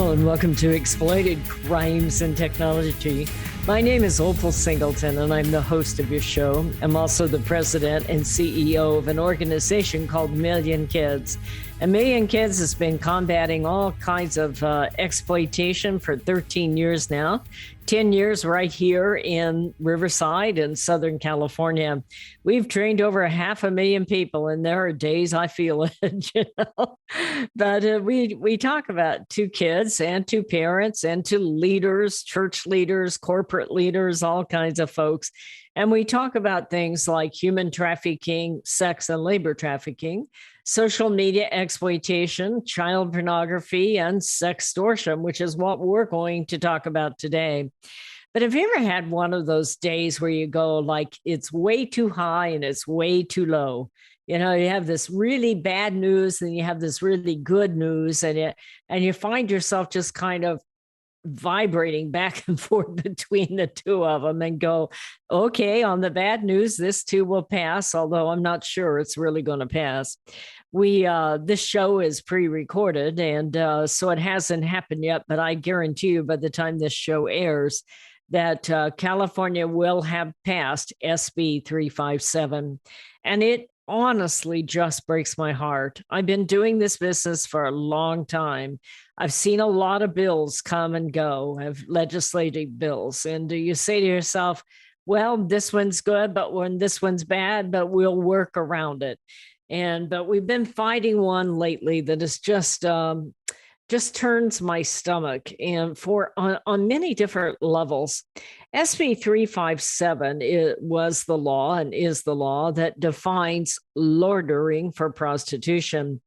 Hello and welcome to Exploited Crimes and Technology. My name is Opal Singleton and I'm the host of your show. I'm also the president and CEO of an organization called Million Kids. And Million Kids has been combating all kinds of exploitation for 13 years now. 10 years right here in Riverside in Southern California. We've trained over 500,000 people, and there are days I feel it, you know. But we talk about to kids and to parents and to leaders, church leaders, corporate leaders, all kinds of folks. And we talk about things like human trafficking, sex and labor trafficking, social media exploitation, child pornography, and sextortion, which is what we're going to talk about today. But have you ever had one of those days where you go like it's way too high and it's way too low? You know, you have this really bad news and you have this really good news, and you find yourself just kind of vibrating back and forth between the two of them and go, okay, on the bad news, this too will pass, although I'm not sure it's really going to pass. This show is pre-recorded, and so it hasn't happened yet, but I guarantee you by the time this show airs that California will have passed SB 357. And it honestly just breaks my heart. I've been doing this business for a long time. I've seen a lot of bills come and go, of legislative bills. And you say to yourself, well, this one's good, but when this one's bad, but we'll work around it. But we've been fighting one lately that is just turns my stomach, and for on many different levels. SB 357 was the law and is the law that defines loitering for prostitution.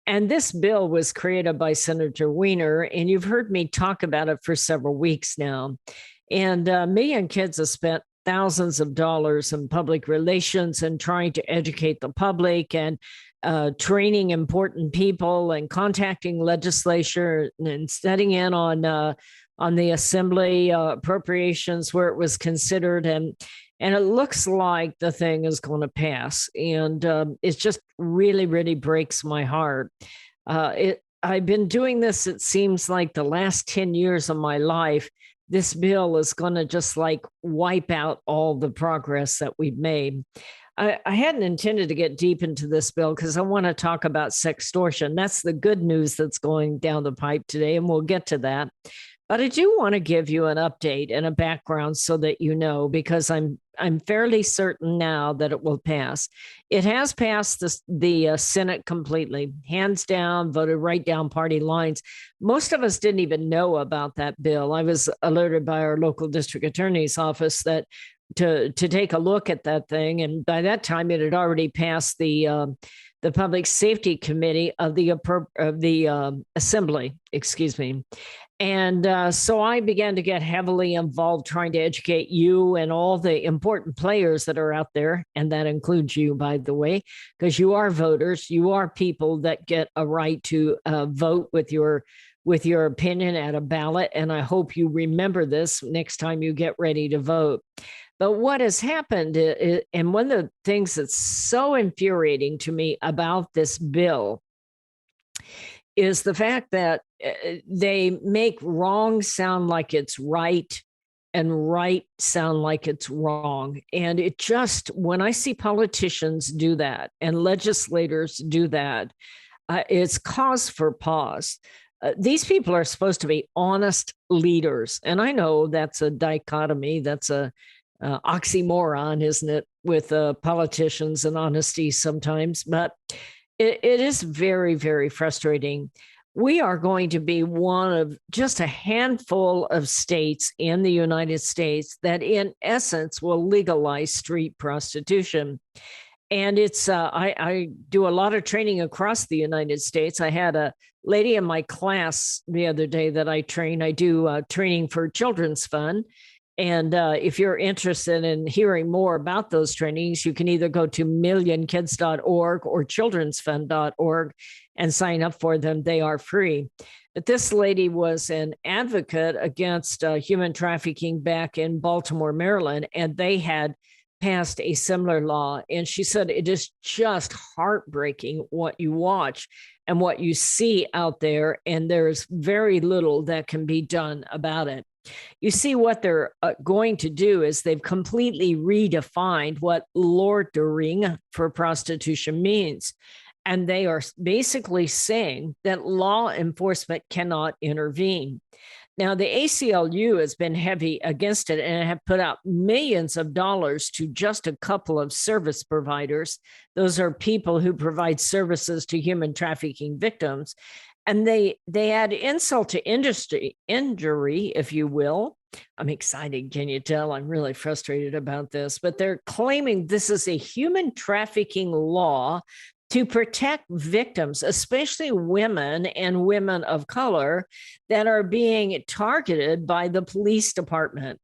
And this bill was created by Senator Weiner, and you've heard me talk about it for several weeks now. And Million Kids have spent thousands of dollars in public relations and trying to educate the public and training important people and contacting legislature and setting in on the assembly appropriations where it was considered, and it looks like the thing is going to pass, and it just really breaks my heart. I've been doing this, it seems like the last 10 years of my life. This bill is going to just like wipe out all the progress that we've made. I hadn't intended to get deep into this bill because I want to talk about sextortion. That's the good news that's going down the pipe today, and we'll get to that. But I do want to give you an update and a background so that you know, because I'm fairly certain now that it will pass. It has passed the Senate completely, hands down, voted right down party lines. Most of us didn't even know about that bill. I was alerted by our local district attorney's office that to take a look at that thing, and by that time it had already passed the Public Safety Committee of the Assembly. Excuse me. And so I began to get heavily involved trying to educate you and all the important players that are out there. And that includes you, by the way, because you are voters. You are people that get a right to vote with your opinion at a ballot. And I hope you remember this next time you get ready to vote. But what has happened, and one of the things that's so infuriating to me about this bill is the fact that they make wrong sound like it's right and right sound like it's wrong. And it just, when I see politicians do that and legislators do that, it's cause for pause. These people are supposed to be honest leaders. And I know that's a dichotomy, that's a oxymoron, isn't it, with politicians and honesty sometimes, but it is very frustrating. We are going to be one of just a handful of states in the United States that in essence will legalize street prostitution. And it's I do a lot of training across the United States. I had a lady in my class the other day that I train. I do training for Children's Fund. And if you're interested in hearing more about those trainings, you can either go to millionkids.org or childrensfund.org and sign up for them. They are free. But this lady was an advocate against human trafficking back in Baltimore, Maryland, and they had passed a similar law. And she said it is just heartbreaking what you watch and what you see out there. And there's very little that can be done about it. You see, what they're going to do is they've completely redefined what loitering for prostitution means. And they are basically saying that law enforcement cannot intervene. Now, the ACLU has been heavy against it and have put out millions of dollars to just a couple of service providers. Those are people who provide services to human trafficking victims. And they add insult to injury, if you will. I'm excited. Can you tell? I'm really frustrated about this, but they're claiming this is a human trafficking law to protect victims, especially women and women of color that are being targeted by the police department.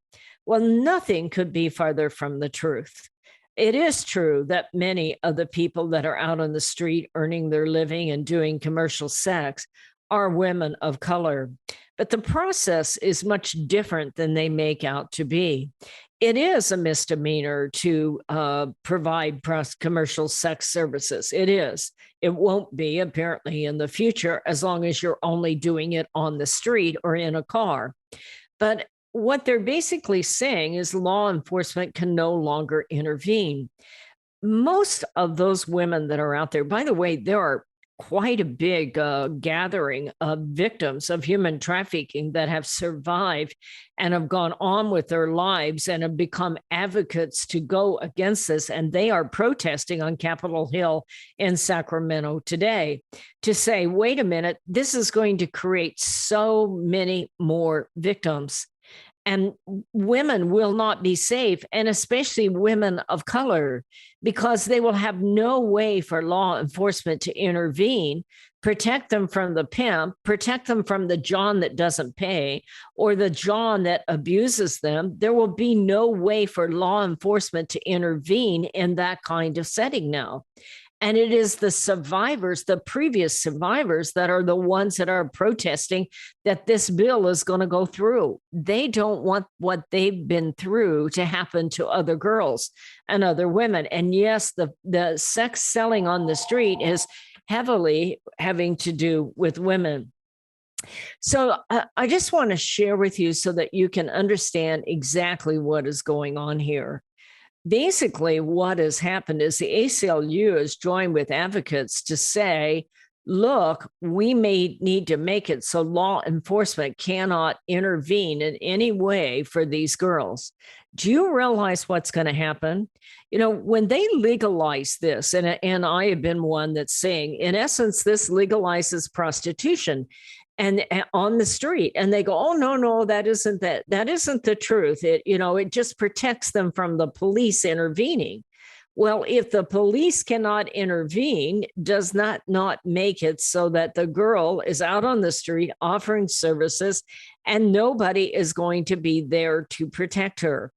Well, nothing could be farther from the truth. It is true that many of the people that are out on the street earning their living and doing commercial sex are women of color, but the process is much different than they make out to be. It is a misdemeanor to provide commercial sex services. It is. It won't be, apparently, in the future, as long as you're only doing it on the street or in a car. But what they're basically saying is law enforcement can no longer intervene. Most of those women that are out there, by the way, there are quite a big gathering of victims of human trafficking that have survived and have gone on with their lives and have become advocates to go against this. And they are protesting on Capitol Hill in Sacramento today to say, wait a minute, this is going to create so many more victims. And women will not be safe, and especially women of color, because they will have no way for law enforcement to intervene, protect them from the pimp, protect them from the John that doesn't pay or the John that abuses them. There will be no way for law enforcement to intervene in that kind of setting now. And it is the survivors, the previous survivors, that are the ones that are protesting that this bill is going to go through. They don't want what they've been through to happen to other girls and other women. And yes, the sex selling on the street is heavily having to do with women. So I just want to share with you so that you can understand exactly what is going on here. Basically, what has happened is the ACLU has joined with advocates to say, look, we may need to make it so law enforcement cannot intervene in any way for these girls. Do you realize what's going to happen? You know, when they legalize this, and I have been one that's saying, in essence, this legalizes prostitution and on the street, and they go, oh, no, that isn't the truth. It just protects them from the police intervening. Well, if the police cannot intervene, does not make it so that the girl is out on the street offering services and nobody is going to be there to protect her.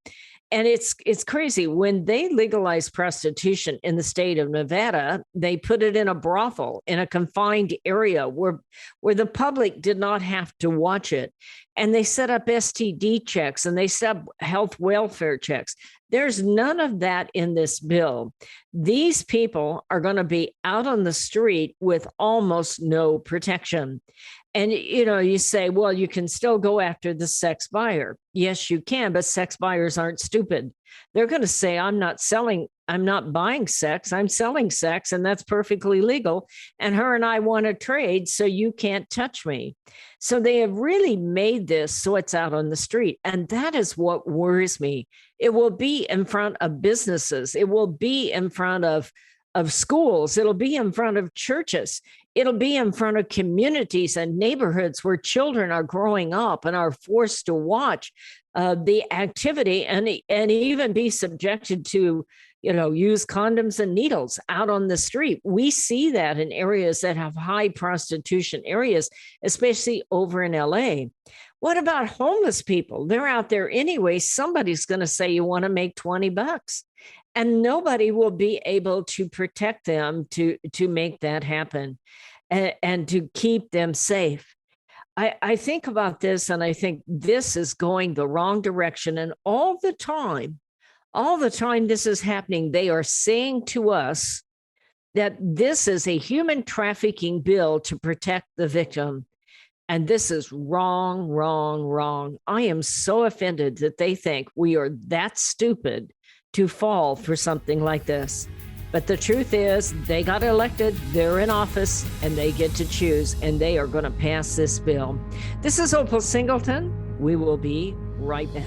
And it's crazy. When they legalized prostitution in the state of Nevada, they put it in a brothel in a confined area where the public did not have to watch it. And they set up STD checks and they set up health welfare checks. There's none of that in this bill. These people are going to be out on the street with almost no protection. And, you say, well, you can still go after the sex buyer. Yes, you can, but sex buyers aren't stupid. They're going to say, I'm not buying sex, I'm selling sex, and that's perfectly legal. And her and I want to trade, so you can't touch me. So they have really made this so it's out on the street. And that is what worries me. It will be in front of businesses. It will be in front of schools. It'll be in front of churches. It'll be in front of communities and neighborhoods where children are growing up and are forced to watch the activity and even be subjected to, use condoms and needles out on the street. We see that in areas that have high prostitution areas, especially over in LA. What about homeless people? They're out there anyway. Somebody's going to say you want to make $20. And nobody will be able to protect them to make that happen and to keep them safe. I think about this and I think this is going the wrong direction. And all the time, All the time this is happening, they are saying to us that this is a human trafficking bill to protect the victim. And this is wrong, wrong, wrong. I am so offended that they think we are that stupid to fall for something like this. But the truth is, they got elected, they're in office, and they get to choose, and they are going to pass this bill. This is Opal Singleton. We will be right back.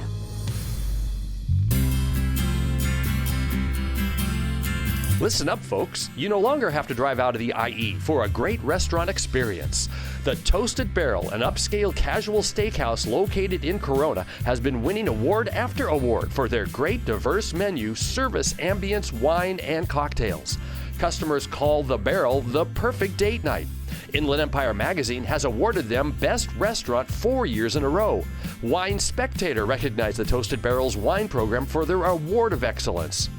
Listen up, folks. You no longer have to drive out of the IE for a great restaurant experience. The Toasted Barrel, an upscale casual steakhouse located in Corona, has been winning award after award for their great diverse menu, service, ambience, wine, and cocktails. Customers call the Barrel the perfect date night. Inland Empire magazine has awarded them Best Restaurant 4 years in a row. Wine Spectator recognized the Toasted Barrel's wine program for their award of excellence.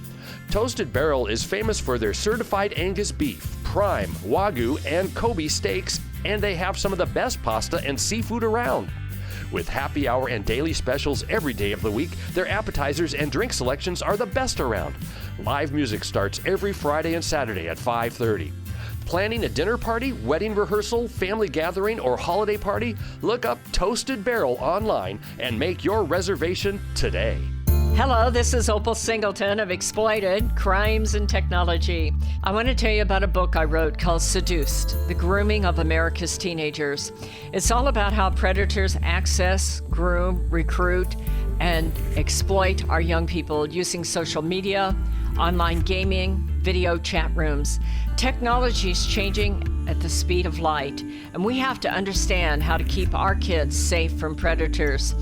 Toasted Barrel is famous for their certified Angus beef, prime, Wagyu, and Kobe steaks, and they have some of the best pasta and seafood around. With happy hour and daily specials every day of the week, their appetizers and drink selections are the best around. Live music starts every Friday and Saturday at 5:30. Planning a dinner party, wedding rehearsal, family gathering, or holiday party? Look up Toasted Barrel online and make your reservation today. Hello, this is Opal Singleton of Exploited Crimes and Technology. I want to tell you about a book I wrote called Seduced, The Grooming of America's Teenagers. It's all about how predators access, groom, recruit, and exploit our young people using social media, online gaming, video chat rooms. Technology is changing at the speed of light, and we have to understand how to keep our kids safe from predators.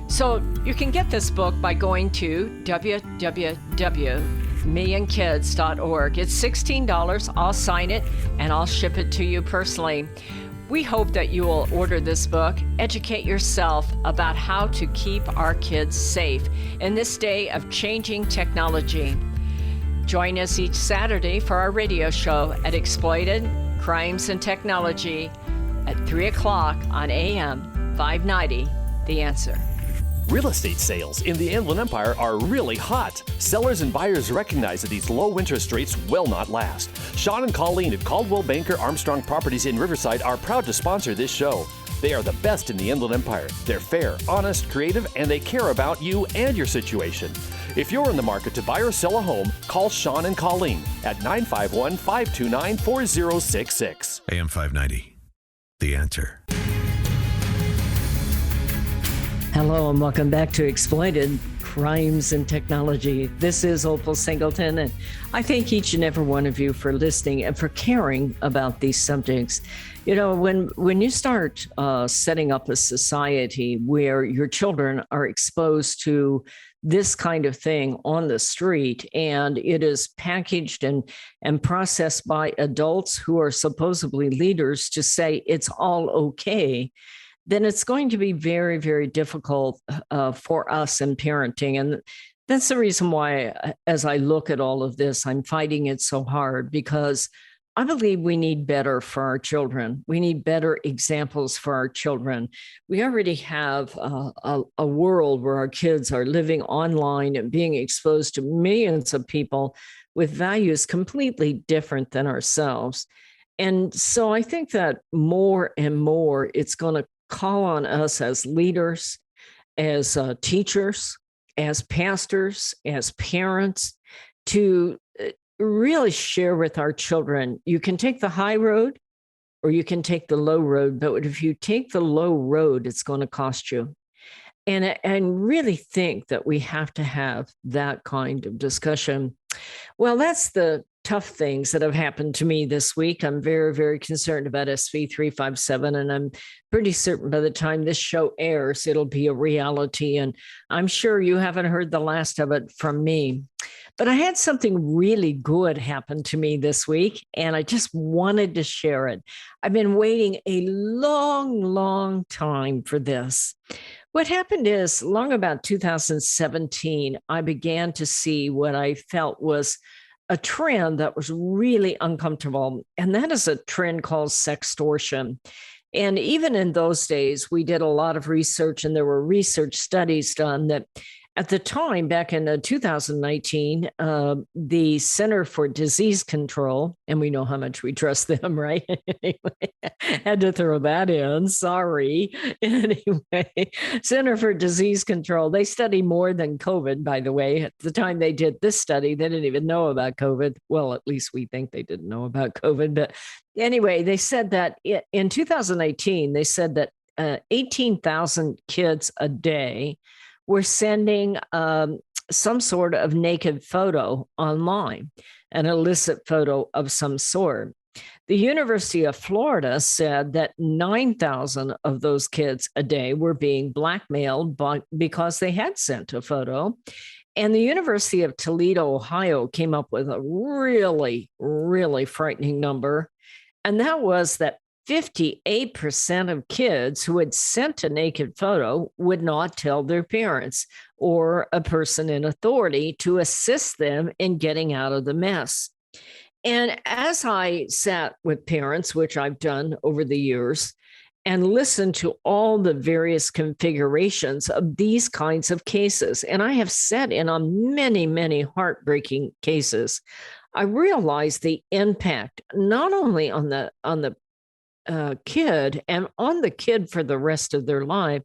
So you can get this book by going to www.millionkids.org. It's $16. I'll sign it and I'll ship it to you personally. We hope that you will order this book, educate yourself about how to keep our kids safe in this day of changing technology. Join us each Saturday for our radio show at Exploited Crimes and Technology at 3 o'clock on AM 590, The Answer. Real estate sales in the Inland Empire are really hot. Sellers and buyers recognize that these low interest rates will not last. Sean and Colleen at Caldwell Banker Armstrong Properties in Riverside are proud to sponsor this show. They are the best in the Inland Empire. They're fair, honest, creative, and they care about you and your situation. If you're in the market to buy or sell a home, call Sean and Colleen at 951-529-4066. AM 590, The Answer. Hello and welcome back to Exploited Crimes and Technology. This is Opal Singleton, and I thank each and every one of you for listening and for caring about these subjects. You know, when you start setting up a society where your children are exposed to this kind of thing on the street, and it is packaged and processed by adults who are supposedly leaders to say it's all okay, then it's going to be very, very difficult for us in parenting. And that's the reason why, as I look at all of this, I'm fighting it so hard, because I believe we need better for our children. We need better examples for our children. We already have a world where our kids are living online and being exposed to millions of people with values completely different than ourselves. And so I think that more and more it's going to call on us as leaders, as teachers, as pastors, as parents, to really share with our children. You can take the high road or you can take the low road, but if you take the low road, it's going to cost you. And really think that we have to have that kind of discussion. Well, that's the tough things that have happened to me this week. I'm very, very concerned about SB 357, and I'm pretty certain by the time this show airs, it'll be a reality. And I'm sure you haven't heard the last of it from me. But I had something really good happen to me this week, and I just wanted to share it. I've been waiting a long, long time for this. What happened is, long about 2017, I began to see what I felt was a trend that was really uncomfortable, and that is a trend called sextortion. And even in those days, we did a lot of research, and there were research studies done that At the time, back in 2019, the Center for Disease Control, and we know how much we trust them, right? Anyway, had to throw that in. Sorry. Anyway, Center for Disease Control, they study more than COVID, by the way. At the time they did this study, they didn't even know about COVID. Well, at least we think they didn't know about COVID. But anyway, they said that in 2018, they said that 18,000 kids a day were sending some sort of naked photo online, an illicit photo of some sort. The University of Florida said that 9,000 of those kids a day were being blackmailed because they had sent a photo. And the University of Toledo, Ohio, came up with a really, really frightening number. And that was that 58% of kids who had sent a naked photo would not tell their parents or a person in authority to assist them in getting out of the mess. And as I sat with parents, which I've done over the years, and listened to all the various configurations of these kinds of cases, and I have sat in on many, many heartbreaking cases, I realized the impact not only on the kid and on the kid for the rest of their life,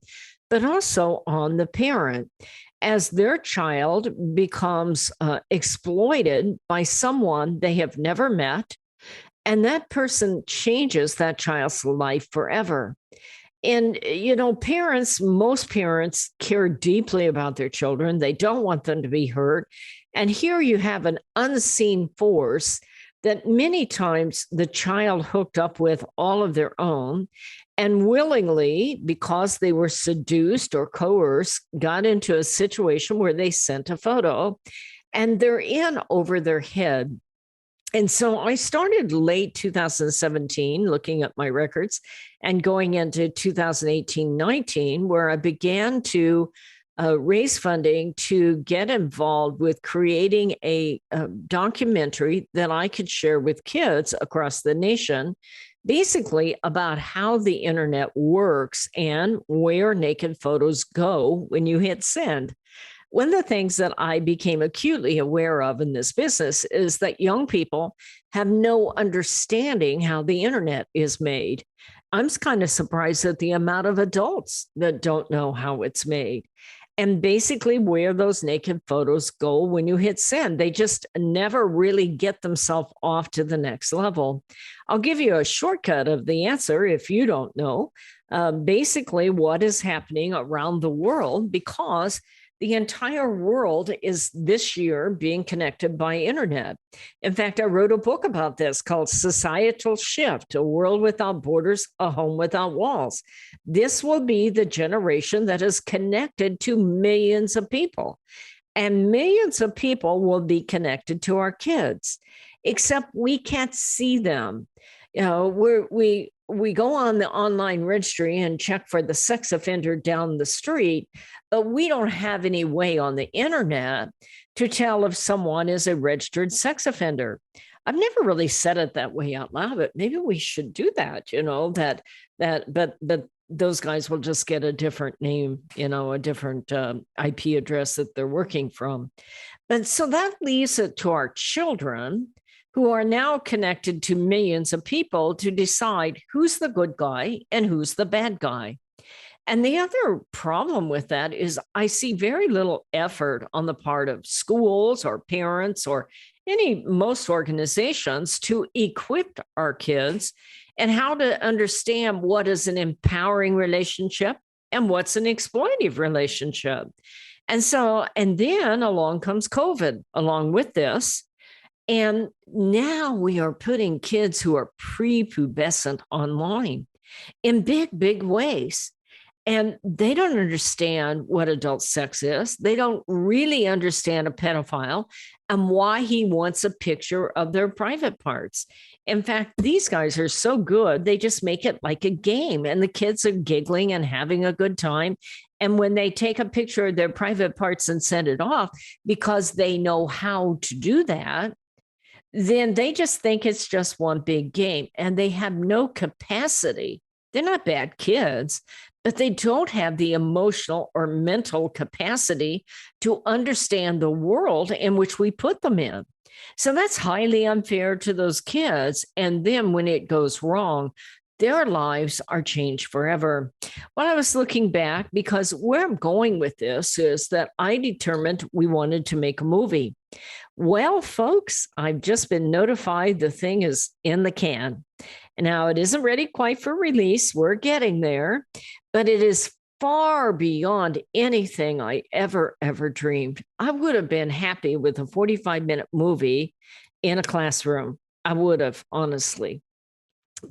but also on the parent as their child becomes exploited by someone they have never met. And that person changes that child's life forever. And, most parents care deeply about their children. They don't want them to be hurt. And here you have an unseen force that many times the child hooked up with all of their own and willingly, because they were seduced or coerced, got into a situation where they sent a photo and they're in over their head. And so I started late 2017 looking at my records and going into 2018-19, where I began to raise funding to get involved with creating a documentary that I could share with kids across the nation, basically about how the internet works and where naked photos go when you hit send. One of the things that I became acutely aware of in this business is that young people have no understanding how the internet is made. I'm kind of surprised at the amount of adults that don't know how it's made. And basically where those naked photos go when you hit send. They just never really get themselves off to the next level. I'll give you a shortcut of the answer if you don't know. Basically what is happening around the world, because the entire world is this year being connected by internet. In fact, I wrote a book about this called Societal Shift, A World Without Borders, A Home Without Walls. This will be the generation that is connected to millions of people. And millions of people will be connected to our kids, except we can't see them. We go on the online registry and check for the sex offender down the street, but we don't have any way on the internet to tell if someone is a registered sex offender. I've never really said it that way out loud, but maybe we should do that, but those guys will just get a different name, a different IP address that they're working from. And so that leaves it to our children, who are now connected to millions of people, to decide who's the good guy and who's the bad guy. And the other problem with that is I see very little effort on the part of schools or parents or most organizations to equip our kids and how to understand what is an empowering relationship and what's an exploitative relationship. And then along comes COVID along with this. And now we are putting kids who are prepubescent online in big, big ways. And they don't understand what adult sex is. They don't really understand a pedophile and why he wants a picture of their private parts. In fact, these guys are so good, they just make it like a game, and the kids are giggling and having a good time. And when they take a picture of their private parts and send it off, because they know how to do that, then they just think it's just one big game, and they have no capacity They're not bad kids, but they don't have the emotional or mental capacity to understand the world in which we put them in. So that's highly unfair to those kids. And then when it goes wrong, their lives are changed forever. When I was looking back, because where I'm going with this is that I determined we wanted to make a movie. Well, folks, I've just been notified the thing is in the can. Now, it isn't ready quite for release. We're getting there, but it is far beyond anything I ever dreamed. I would have been happy with a 45-minute movie in a classroom. I would have, honestly.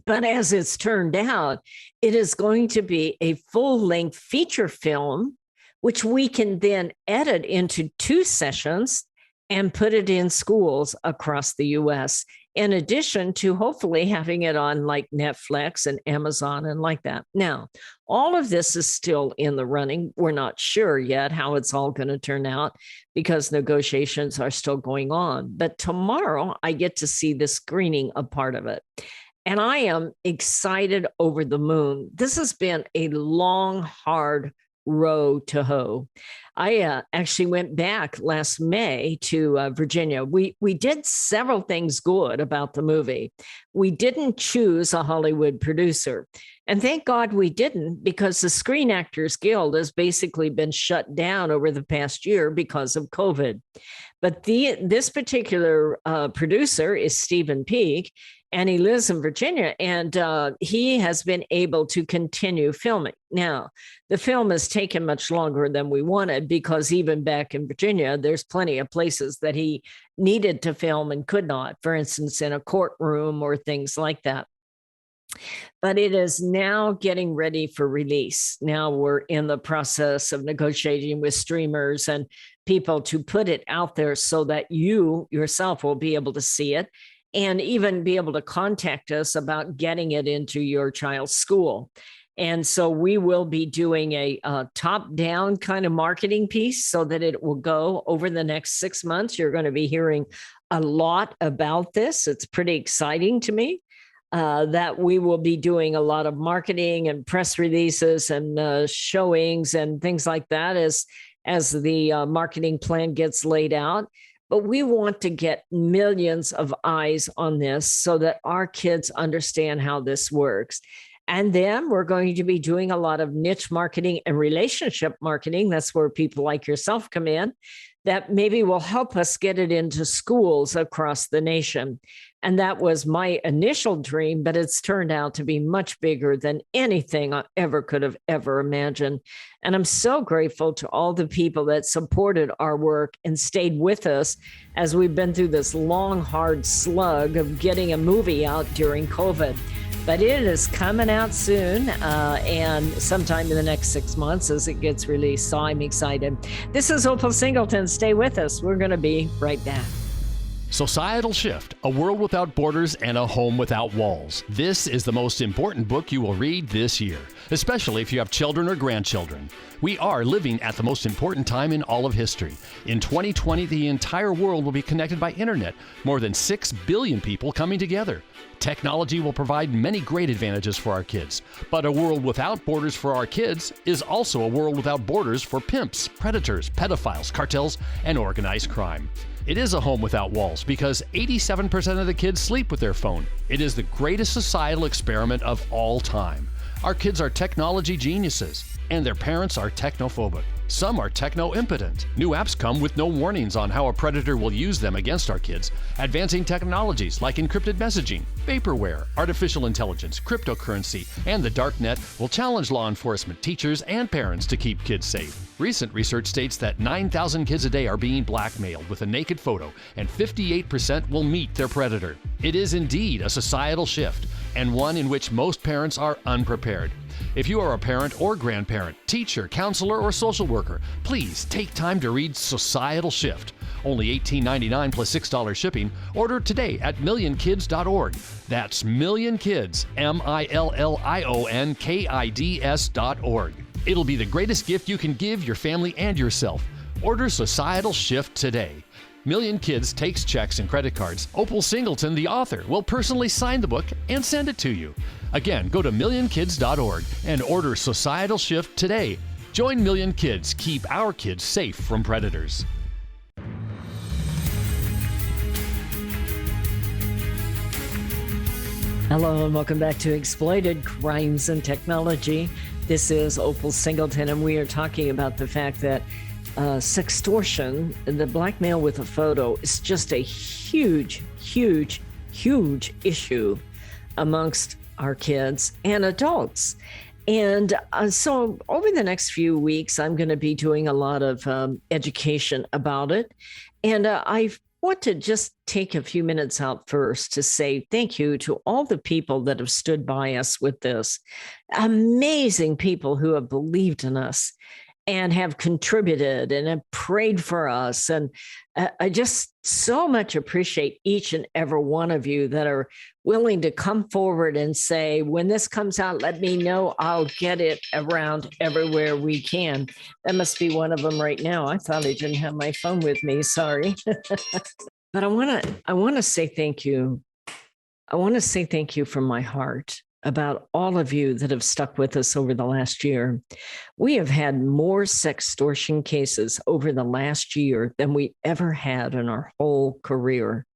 But as it's turned out, it is going to be a full-length feature film, which we can then edit into 2 sessions and put it in schools across the U.S., in addition to hopefully having it on like Netflix and Amazon and like that. Now, all of this is still in the running. We're not sure yet how it's all going to turn out because negotiations are still going on. But tomorrow, I get to see the screening of part of it. And I am excited over the moon. This has been a long, hard road to hoe. I actually went back last May to Virginia. We did several things good about the movie. We didn't choose a Hollywood producer. And thank God we didn't, because the Screen Actors Guild has basically been shut down over the past year because of COVID. But this particular producer is Stephen Peake, and he lives in Virginia, and he has been able to continue filming. Now, the film has taken much longer than we wanted because even back in Virginia, there's plenty of places that he needed to film and could not, for instance, in a courtroom or things like that. But it is now getting ready for release. Now we're in the process of negotiating with streamers and people to put it out there so that you yourself will be able to see it and even be able to contact us about getting it into your child's school. And so we will be doing a top-down kind of marketing piece so that it will go over the next 6 months. You're going to be hearing a lot about this. It's pretty exciting to me that we will be doing a lot of marketing and press releases and showings and things like that as the marketing plan gets laid out. But we want to get millions of eyes on this so that our kids understand how this works. And then we're going to be doing a lot of niche marketing and relationship marketing. That's where people like yourself come in, that maybe will help us get it into schools across the nation. And that was my initial dream, but it's turned out to be much bigger than anything I ever could have ever imagined. And I'm so grateful to all the people that supported our work and stayed with us as we've been through this long, hard slug of getting a movie out during COVID. But it is coming out soon and sometime in the next 6 months as it gets released. So I'm excited. This is Opal Singleton. Stay with us. We're going to be right back. Societal Shift, A World Without Borders and a Home Without Walls. This is the most important book you will read this year, especially if you have children or grandchildren. We are living at the most important time in all of history. In 2020, the entire world will be connected by internet, more than 6 billion people coming together. Technology will provide many great advantages for our kids, but a world without borders for our kids is also a world without borders for pimps, predators, pedophiles, cartels, and organized crime. It is a home without walls because 87% of the kids sleep with their phone. It is the greatest societal experiment of all time. Our kids are technology geniuses, and their parents are technophobic. Some are techno-impotent. New apps come with no warnings on how a predator will use them against our kids. Advancing technologies like encrypted messaging, vaporware, artificial intelligence, cryptocurrency, and the dark net will challenge law enforcement, teachers, and parents to keep kids safe. Recent research states that 9,000 kids a day are being blackmailed with a naked photo, and 58% will meet their predator. It is indeed a societal shift, and one in which most parents are unprepared. If you are a parent or grandparent, teacher, counselor, or social worker, please take time to read Societal Shift. Only $18.99 plus $6 shipping. Order today at millionkids.org. That's millionkids, millionkids.org. It'll be the greatest gift you can give your family and yourself. Order Societal Shift today. Million Kids Takes Checks and Credit Cards, Opal Singleton, the author, will personally sign the book and send it to you. Again, go to millionkids.org and order Societal Shift today. Join Million Kids. Keep our kids safe from predators. Hello and welcome back to Exploited Crimes and Technology. This is Opal Singleton, and we are talking about the fact that sextortion, the blackmail with a photo, is just a huge, huge, huge issue amongst our kids and adults. And so over the next few weeks, I'm going to be doing a lot of education about it. And I want to just take a few minutes out first to say thank you to all the people that have stood by us with this. Amazing people who have believed in us and have contributed and have prayed for us. And I just so much appreciate each and every one of you that are willing to come forward and say, when this comes out, let me know. I'll get it around everywhere we can. That must be one of them right now. I thought I didn't have my phone with me. Sorry. But I want to say thank you. I want to say thank you from my heart about all of you that have stuck with us over the last year. We have had more sextortion cases over the last year than we ever had in our whole career.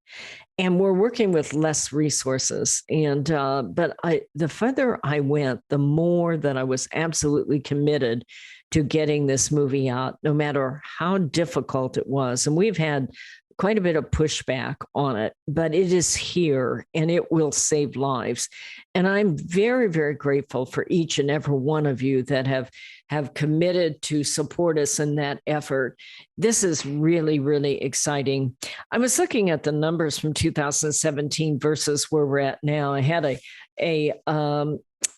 And we're working with less resources. And the further I went, the more that I was absolutely committed to getting this movie out, no matter how difficult it was. And we've had quite a bit of pushback on it, but it is here and it will save lives. And I'm very, very grateful for each and every one of you that have committed to support us in that effort. This is really, really exciting. I was looking at the numbers from 2017 versus where we're at now. I had a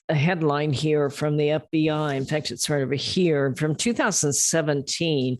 headline here from the FBI. In fact, it's right over here. From 2017,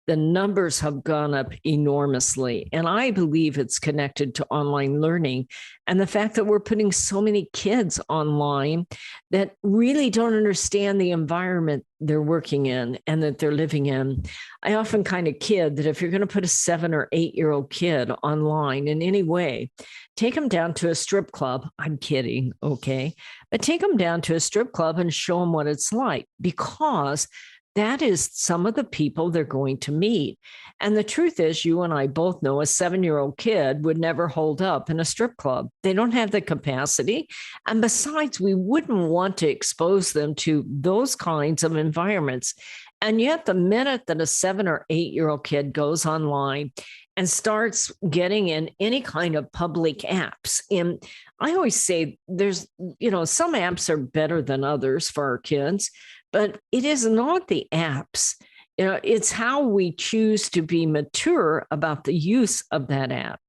the numbers have gone up enormously. And I believe it's connected to online learning and the fact that we're putting so many kids online that really don't understand the environment they're working in and that they're living in. I often kind of kid that if you're going to put a 7 or 8-year-old kid online in any way, take them down to a strip club. I'm kidding, okay? But take them down to a strip club and show them what it's like, because that is some of the people they're going to meet. And the truth is, you and I both know a 7-year-old kid would never hold up in a strip club. They don't have the capacity. And besides, we wouldn't want to expose them to those kinds of environments. And yet the minute that a 7 or 8-year-old kid goes online and starts getting in any kind of public apps, and I always say there's, some apps are better than others for our kids, but it is not the apps. It's how we choose to be mature about the use of that app.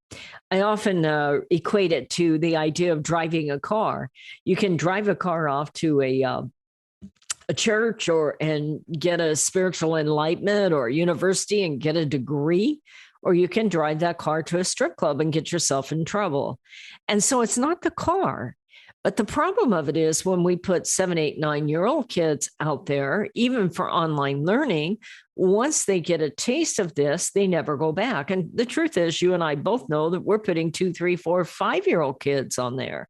I often equate it to the idea of driving a car. You can drive a car off to a church and get a spiritual enlightenment, or university and get a degree, or you can drive that car to a strip club and get yourself in trouble. And so it's not the car. But the problem of it is when we put 7, 8, 9-year-old kids out there, even for online learning, once they get a taste of this, they never go back. And the truth is, you and I both know that we're putting 2, 3, 4, 5-year-old kids on there.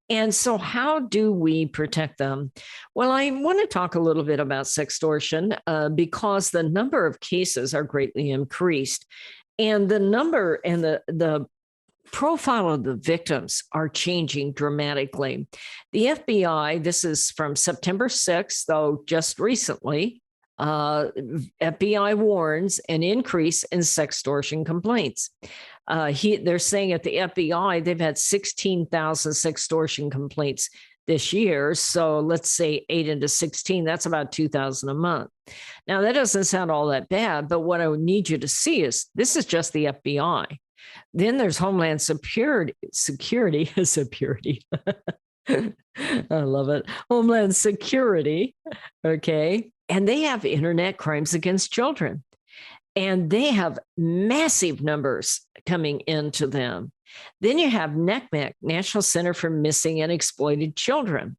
And so how do we protect them? Well, I want to talk a little bit about sextortion because the number of cases are greatly increased. And the number and the profile of the victims are changing dramatically. The FBI, this is from September 6th, though just recently, FBI warns an increase in sextortion complaints. They're saying at the FBI, they've had 16,000 sextortion complaints this year. So let's say 8 into 16, that's about 2,000 a month. Now, that doesn't sound all that bad, but what I would need you to see is this is just the FBI. Then there's Homeland Security. I love it. Homeland Security. Okay. And they have internet crimes against children. And they have massive numbers coming into them. Then you have NCMEC, National Center for Missing and Exploited Children.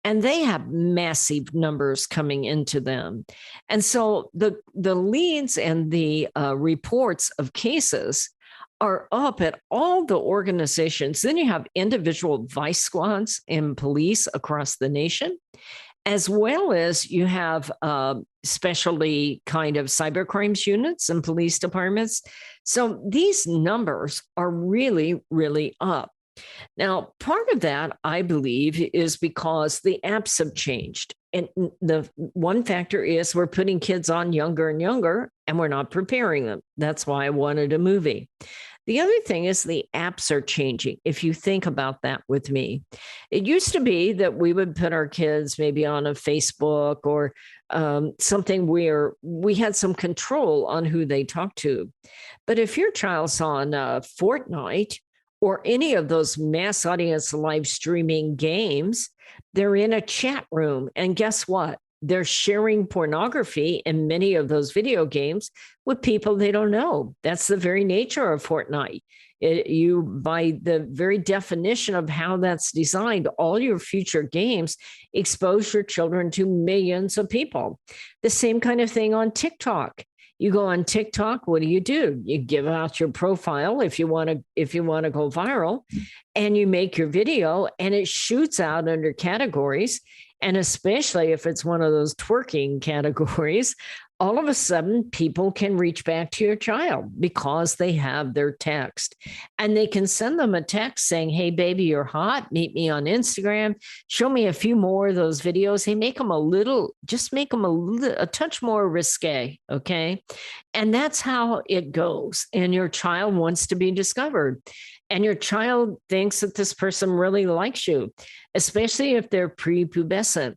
And they have massive numbers coming into them. And so the leads and the reports of cases are up at all the organizations. Then you have individual vice squads in police across the nation, as well as you have specialty kind of cyber crimes units and police departments. So these numbers are really, really up. Now, part of that, I believe, is because the apps have changed. And the one factor is we're putting kids on younger and younger, and we're not preparing them. That's why I wanted a movie. The other thing is the apps are changing. If you think about that with me, it used to be that we would put our kids maybe on a Facebook or something where we had some control on who they talk to. But if your child's on Fortnite or any of those mass audience live streaming games, they're in a chat room. And guess what? They're sharing pornography in many of those video games with people they don't know. That's the very nature of Fortnite. You, by the very definition of how that's designed, all your future games expose your children to millions of people. The same kind of thing on TikTok. You go on TikTok, what do? You give out your profile if you want to go viral, and you make your video, and it shoots out under categories. And especially if it's one of those twerking categories, all of a sudden people can reach back to your child because they have their text, and they can send them a text saying, "Hey, baby, you're hot. Meet me on Instagram. Show me a few more of those videos." Hey, make them a touch more risque. Okay. And that's how it goes. And your child wants to be discovered. And your child thinks that this person really likes you, especially if they're prepubescent.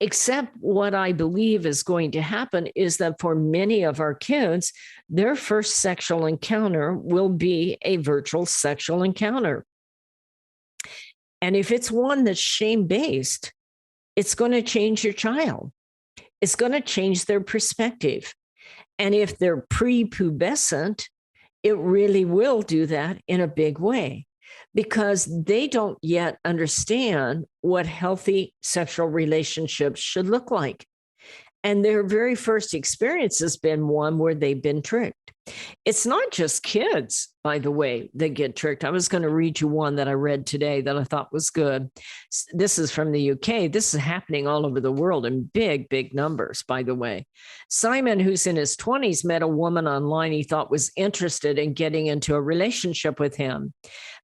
Except what I believe is going to happen is that for many of our kids, their first sexual encounter will be a virtual sexual encounter. And if it's one that's shame-based, it's going to change your child. It's going to change their perspective. And if they're prepubescent, it really will do that in a big way, because they don't yet understand what healthy sexual relationships should look like. And their very first experience has been one where they've been tricked. It's not just kids, by the way, that get tricked. I was going to read you one that I read today that I thought was good. This is from the UK. This is happening all over the world in big, big numbers, by the way. Simon, who's in his 20s, met a woman online he thought was interested in getting into a relationship with him.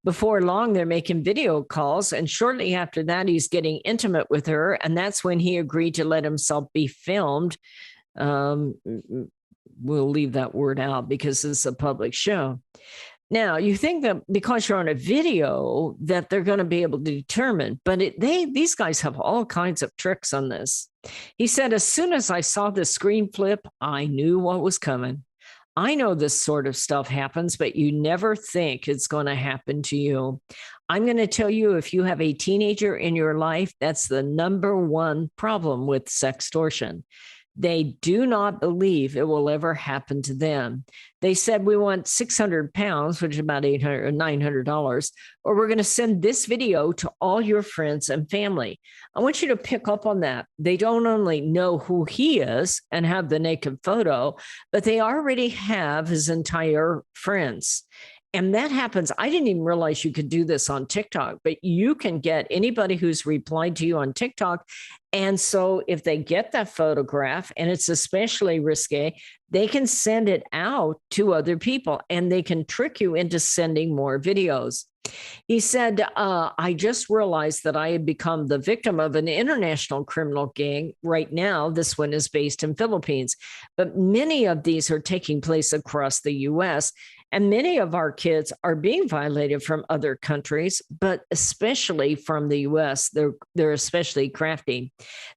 Before long, they're making video calls, and shortly after that, he's getting intimate with her, and that's when he agreed to let himself be filmed. We'll leave that word out because it's a public show. Now, you think that because you're on a video that they're going to be able to determine, but these guys have all kinds of tricks on this. He said, "As soon as I saw the screen flip, I knew what was coming. I know this sort of stuff happens, but you never think it's going to happen to you. I'm going to tell you, if you have a teenager in your life, that's the number one problem with sextortion. They do not believe it will ever happen to them. They said, we want 600 pounds, which is about $800 or $900, or we're going to send this video to all your friends and family." I want you to pick up on that. They don't only know who he is and have the naked photo, but they already have his entire friends. And that happens. I didn't even realize you could do this on TikTok, but you can get anybody who's replied to you on TikTok. And so if they get that photograph, and it's especially risque, they can send it out to other people, and they can trick you into sending more videos. He said, "I just realized that I had become the victim of an international criminal gang. Right now, this one is based in Philippines, but many of these are taking place across the U.S., and many of our kids are being violated from other countries, but especially from the U.S. They're especially crafty.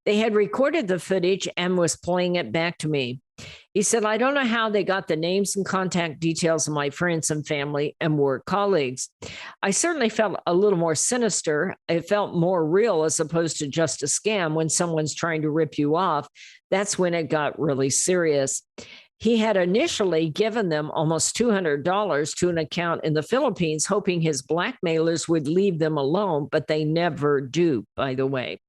They had recorded the footage and was playing it back to me." He said, "I don't know how they got the names and contact details of my friends and family and work colleagues. I certainly felt a little more sinister. It felt more real as opposed to just a scam when someone's trying to rip you off. That's when it got really serious." He had initially given them almost $200 to an account in the Philippines, hoping his blackmailers would leave them alone, but they never do, by the way.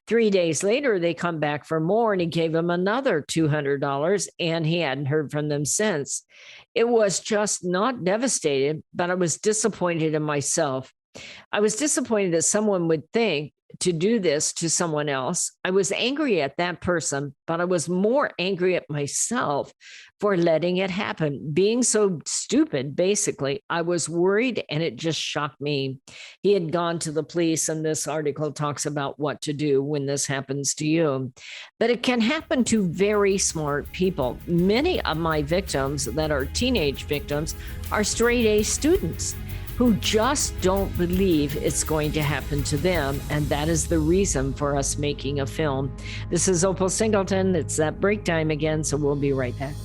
3 days later, they come back for more, and he gave them another $200, and he hadn't heard from them since. It was just not devastated, but I was disappointed in myself. I was disappointed that someone would think to do this to someone else. I was angry at that person, but I was more angry at myself for letting it happen, being so stupid, basically. I was worried, and it just shocked me. He had gone to the police, and this article talks about what to do when this happens to you. But it can happen to very smart people. Many of my victims that are teenage victims are straight A students who just don't believe it's going to happen to them. And that is the reason for us making a film. This is Opal Singleton. It's that break time again, so we'll be right back.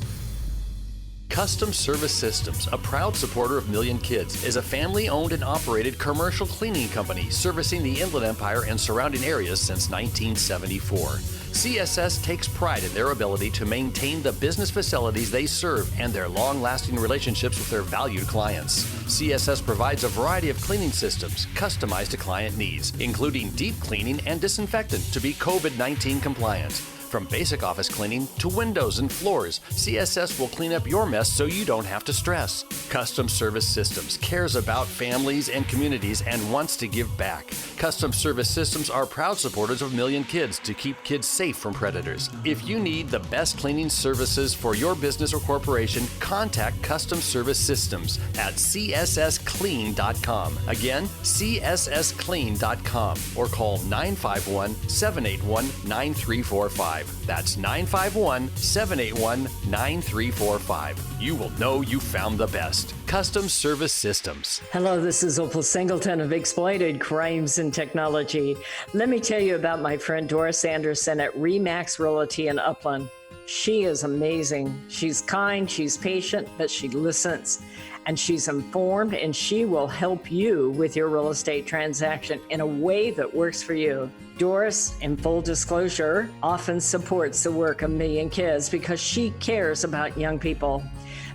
Custom Service Systems, a proud supporter of Million Kids, is a family-owned and operated commercial cleaning company servicing the Inland Empire and surrounding areas since 1974. CSS takes pride in their ability to maintain the business facilities they serve and their long-lasting relationships with their valued clients. CSS provides a variety of cleaning systems customized to client needs, including deep cleaning and disinfectant to be COVID-19 compliant. From basic office cleaning to windows and floors, CSS will clean up your mess so you don't have to stress. Custom Service Systems cares about families and communities and wants to give back. Custom Service Systems are proud supporters of Million Kids to keep kids safe from predators. If you need the best cleaning services for your business or corporation, contact Custom Service Systems at cssclean.com. Again, cssclean.com, or call 951-781-9345. That's 951-781-9345. You will know you found the best. Custom Service Systems. Hello, this is Opal Singleton of Exploited Crimes and Technology. Let me tell you about my friend Doris Anderson at Remax Realty in Upland. She is amazing. She's kind, she's patient, but she listens, and she's informed, and she will help you with your real estate transaction in a way that works for you. Doris, in full disclosure, often supports the work of Million Kids because she cares about young people.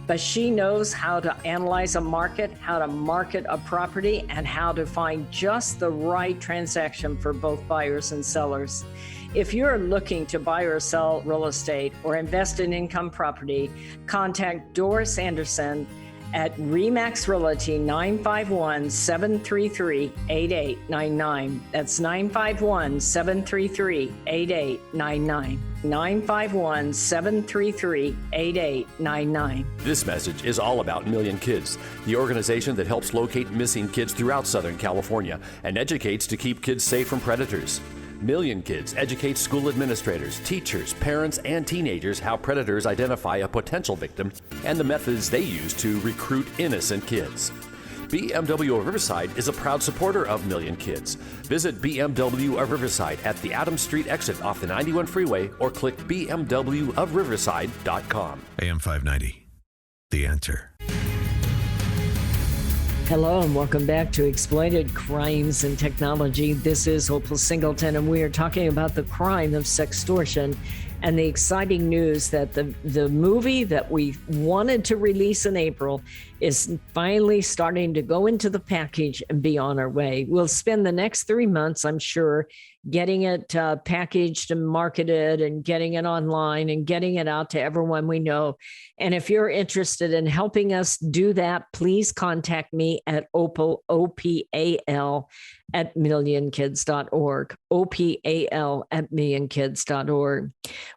But she knows how to analyze a market, how to market a property, and how to find just the right transaction for both buyers and sellers. If you're looking to buy or sell real estate or invest in income property, contact Doris Anderson at Remax Realty, 951-733-8899. That's 951-733-8899. 951-733-8899. This message is all about Million Kids, the organization that helps locate missing kids throughout Southern California and educates to keep kids safe from predators. Million Kids educates school administrators, teachers, parents, and teenagers how predators identify a potential victim and the methods they use to recruit innocent kids. BMW of Riverside is a proud supporter of Million Kids. Visit BMW of Riverside at the Adams Street exit off the 91 freeway or click bmwofriverside.com. AM 590. The Answer. Hello and welcome back to Exploited Crimes and Technology. This is Opal Singleton, and we are talking about the crime of sextortion and the exciting news that the movie that we wanted to release in April is finally starting to go into the package and be on our way. We'll spend the next 3 months, I'm sure, getting it packaged and marketed and getting it online and getting it out to everyone we know. And if you're interested in helping us do that, please contact me at Opal, OPAL, at millionkids.org, OPAL at millionkids.org.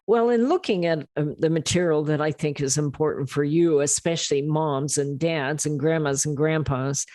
Well, in looking at the material that I think is important for you, especially moms and dads and grandmas and grandpas,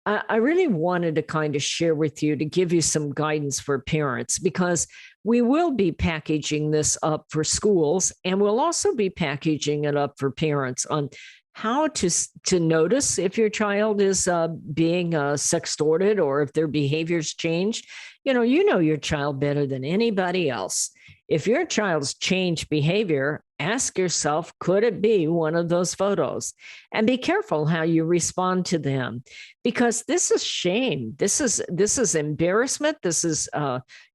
I really wanted to kind of share with you to give you some guidance for parents, because we will be packaging this up for schools, and we'll also be packaging it up for parents on how to notice if your child is being sextorted or if their behavior's changed. You know your child better than anybody else. If your child's changed behavior, ask yourself, could it be one of those photos? And be careful how you respond to them, because this is shame. This is embarrassment. This is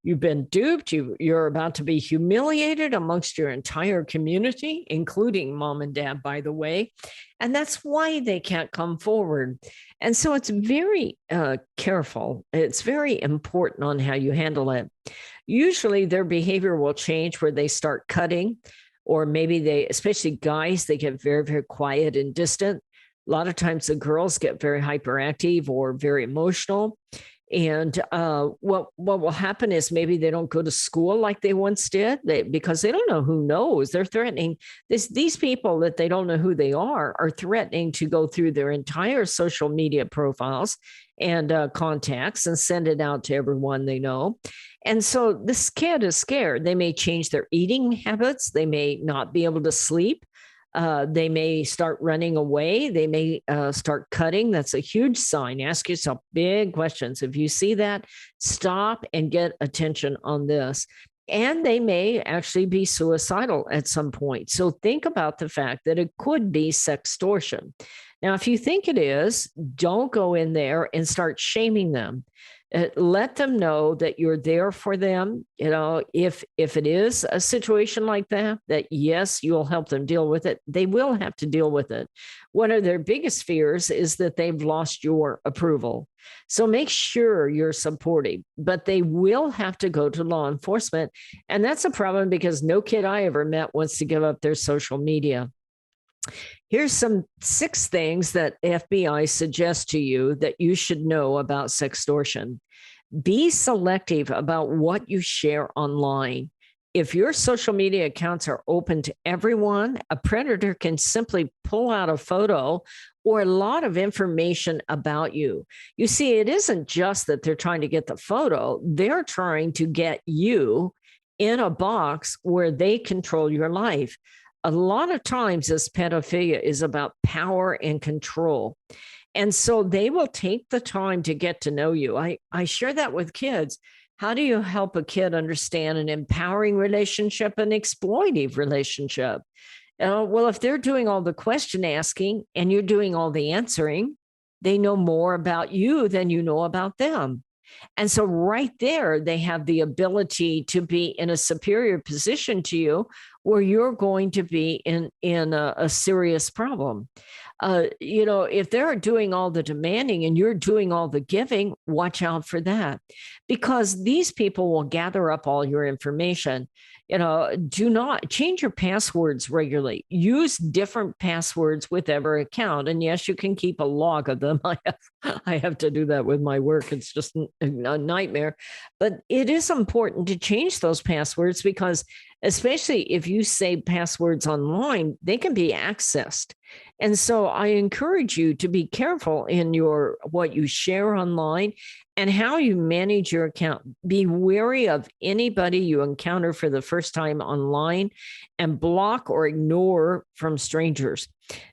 you've been duped. You're about to be humiliated amongst your entire community, including mom and dad, by the way. And that's why they can't come forward. And so it's very careful. It's very important on how you handle it. Usually their behavior will change where they start cutting, or maybe they, especially guys, they get very, very quiet and distant. A lot of times the girls get very hyperactive or very emotional. And what will happen is maybe they don't go to school like they once did, because they don't know who knows. They're threatening these people that they don't know who they are threatening to go through their entire social media profiles and contacts and send it out to everyone they know. And so this kid is scared. They may change their eating habits. They may not be able to sleep. They may start running away. They may start cutting. That's a huge sign. Ask yourself big questions. If you see that, stop and get attention on this. And they may actually be suicidal at some point. So think about the fact that it could be sextortion. Now, if you think it is, don't go in there and start shaming them. Let them know that you're there for them. You know, if it is a situation like that yes, you'll help them deal with it. They will have to deal with it. One of their biggest fears is that they've lost your approval. So make sure you're supportive, but they will have to go to law enforcement. And that's a problem because no kid I ever met wants to give up their social media. Here's some 6 things that FBI suggests to you that you should know about sextortion. Be selective about what you share online. If your social media accounts are open to everyone, a predator can simply pull out a photo or a lot of information about you. You see, it isn't just that they're trying to get the photo, they're trying to get you in a box where they control your life. A lot of times this pedophilia is about power and control. And so they will take the time to get to know you. I share that with kids. How do you help a kid understand an empowering relationship and exploitive relationship? Well, if they're doing all the question asking and you're doing all the answering, they know more about you than you know about them. And so right there, they have the ability to be in a superior position to you where you're going to be in a serious problem. If they're doing all the demanding and you're doing all the giving, watch out for that, because these people will gather up all your information. Do not change your passwords regularly. Use different passwords with every account. And yes, you can keep a log of them. I have to do that with my work. It's just a nightmare. But it is important to change those passwords because especially if you save passwords online, they can be accessed. And so I encourage you to be careful in what you share online and how you manage your account. Be wary of anybody you encounter for the first time online and block or ignore from strangers.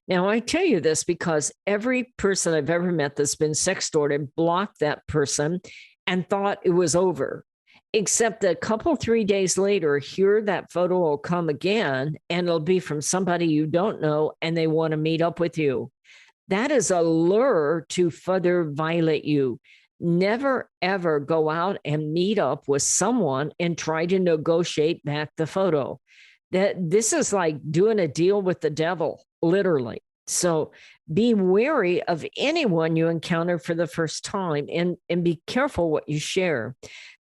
Now, I tell you this because every person I've ever met that's been sextorted blocked that person and thought it was over. Except a couple, 3 days later, here that photo will come again, and it'll be from somebody you don't know, and they want to meet up with you. That is a lure to further violate you. Never, ever go out and meet up with someone and try to negotiate back the photo. This is like doing a deal with the devil, literally. So be wary of anyone you encounter for the first time and be careful what you share.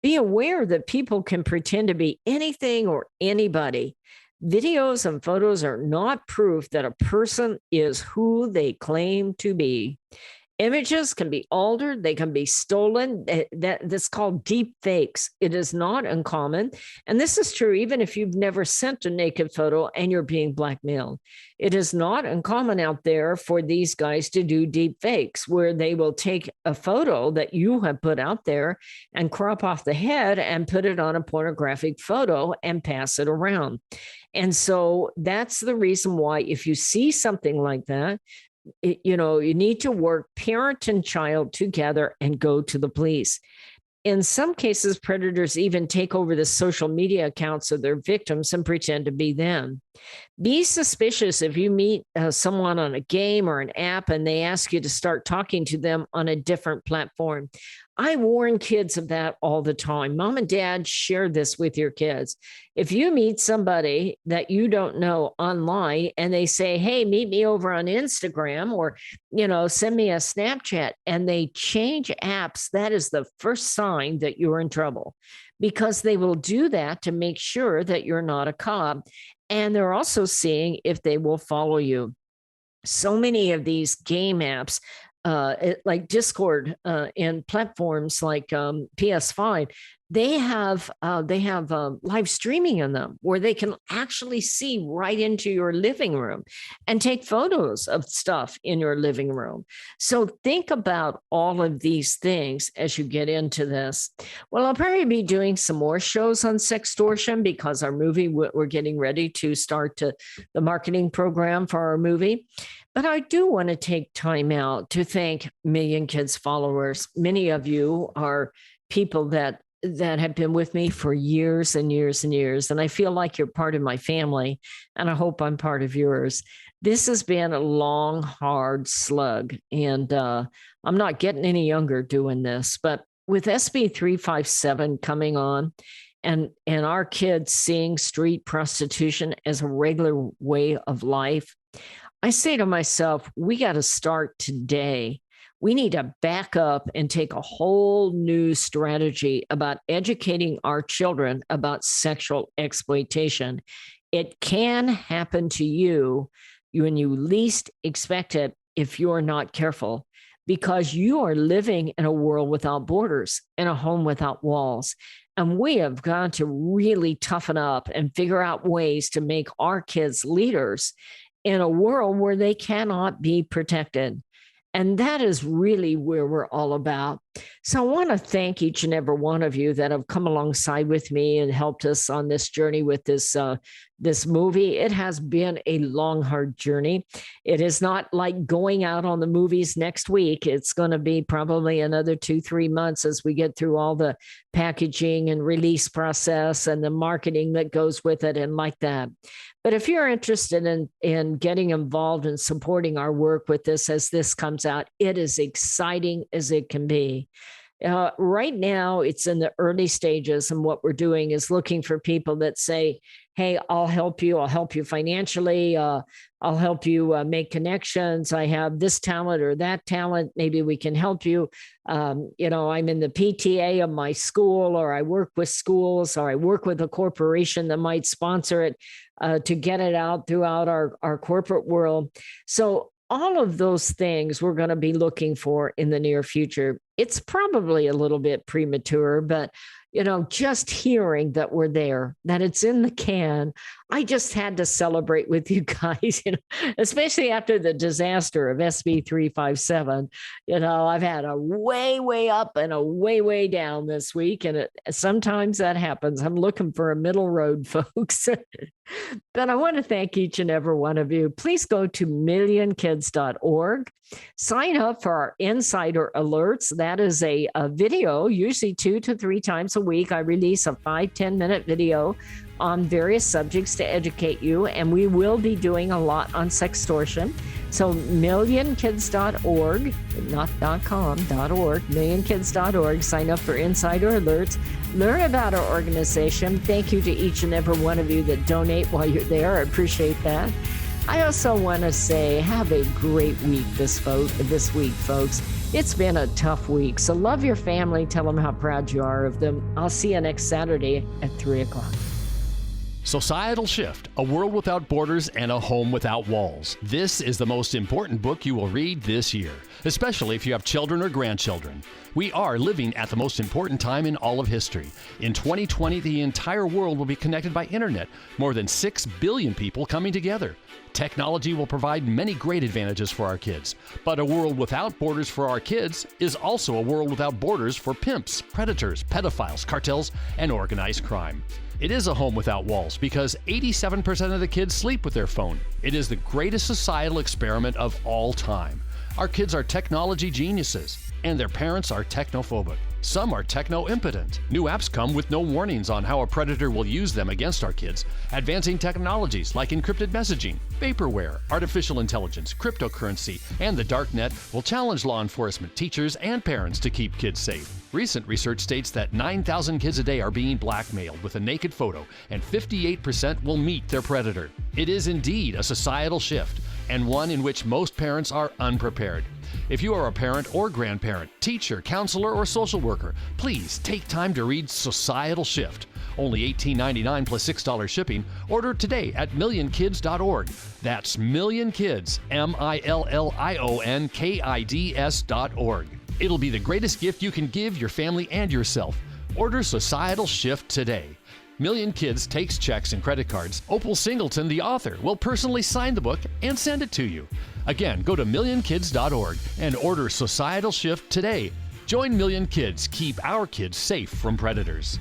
Be aware that people can pretend to be anything or anybody. Videos and photos are not proof that a person is who they claim to be. Images can be altered. They can be stolen. That's called deep fakes. It is not uncommon. And this is true even if you've never sent a naked photo and you're being blackmailed. It is not uncommon out there for these guys to do deep fakes where they will take a photo that you have put out there and crop off the head and put it on a pornographic photo and pass it around. And so that's the reason why if you see something like that, you need to work parent and child together and go to the police. In some cases, predators even take over the social media accounts of their victims and pretend to be them. Be suspicious if you meet someone on a game or an app and they ask you to start talking to them on a different platform. I warn kids of that all the time. Mom and dad, share this with your kids. If you meet somebody that you don't know online and they say, hey, meet me over on Instagram, or, send me a Snapchat, and they change apps, that is the first sign that you're in trouble, because they will do that to make sure that you're not a cop. And they're also seeing if they will follow you. So many of these game apps, like Discord and platforms like PS5, they have live streaming in them where they can actually see right into your living room and take photos of stuff in your living room. So think about all of these things as you get into this. Well, I'll probably be doing some more shows on sextortion because our movie, we're getting ready to start the marketing program for our movie. But I do want to take time out to thank Million Kids followers. Many of you are people that have been with me for years and years and years. And I feel like you're part of my family, and I hope I'm part of yours. This has been a long, hard slug, and I'm not getting any younger doing this. But with SB 357 coming on, and our kids seeing street prostitution as a regular way of life, I say to myself, we got to start today. We need to back up and take a whole new strategy about educating our children about sexual exploitation. It can happen to you when you least expect it if you're not careful, because you are living in a world without borders, in a home without walls. And we have got to really toughen up and figure out ways to make our kids leaders in a world where they cannot be protected. And that is really where we're all about. So I want to thank each and every one of you that have come alongside with me and helped us on this journey with this movie. It has been a long, hard journey. It is not like going out on the movies next week. It's going to be probably another 2-3 months as we get through all the packaging and release process and the marketing that goes with it and like that. But if you're interested in getting involved and supporting our work with this as this comes out, it is exciting as it can be. Right now, it's in the early stages, and what we're doing is looking for people that say, hey, I'll help you. I'll help you financially. I'll help you make connections. I have this talent or that talent. Maybe we can help you. I'm in the PTA of my school, or I work with schools, or I work with a corporation that might sponsor it to get it out throughout our corporate world. So all of those things we're going to be looking for in the near future. It's probably a little bit premature, but just hearing that we're there, that it's in the can, I just had to celebrate with you guys, especially after the disaster of SB 357. I've had a way, way up and a way, way down this week. And sometimes that happens. I'm looking for a middle road, folks. But I want to thank each and every one of you. Please go to millionkids.org. Sign up for our insider alerts. That is a video, usually 2 to 3 times a week. I release a 5-10 minute video on various subjects to educate you, and we will be doing a lot on sextortion. So millionkids.org, not .com, .org, millionkids.org. Sign up for insider alerts. Learn about our organization. Thank you to each and every one of you that donate while you're there. I appreciate that. I also want to say have a great week this week, folks. It's been a tough week. So love your family. Tell them how proud you are of them. I'll see you next Saturday at 3 o'clock. Societal Shift, A World Without Borders and a Home Without Walls. This is the most important book you will read this year, especially if you have children or grandchildren. We are living at the most important time in all of history. In 2020, the entire world will be connected by internet, more than 6 billion people coming together. Technology will provide many great advantages for our kids, but a world without borders for our kids is also a world without borders for pimps, predators, pedophiles, cartels, and organized crime. It is a home without walls because 87% of the kids sleep with their phone. It is the greatest societal experiment of all time. Our kids are technology geniuses, and their parents are technophobic. Some are techno-impotent. New apps come with no warnings on how a predator will use them against our kids. Advancing technologies like encrypted messaging, vaporware, artificial intelligence, cryptocurrency, and the darknet will challenge law enforcement, teachers, and parents to keep kids safe. Recent research states that 9,000 kids a day are being blackmailed with a naked photo, and 58% will meet their predator. It is indeed a societal shift, and one in which most parents are unprepared. If you are a parent or grandparent, teacher, counselor, or social worker, please take time to read Societal Shift. Only $18.99 plus $6 shipping. Order today at millionkids.org. That's millionkids, millionkids.org. It'll be the greatest gift you can give your family and yourself. Order Societal Shift today. Million Kids takes checks and credit cards. Opal Singleton, the author, will personally sign the book and send it to you. Again, go to millionkids.org and order Societal Shift today. Join Million Kids. Keep our kids safe from predators.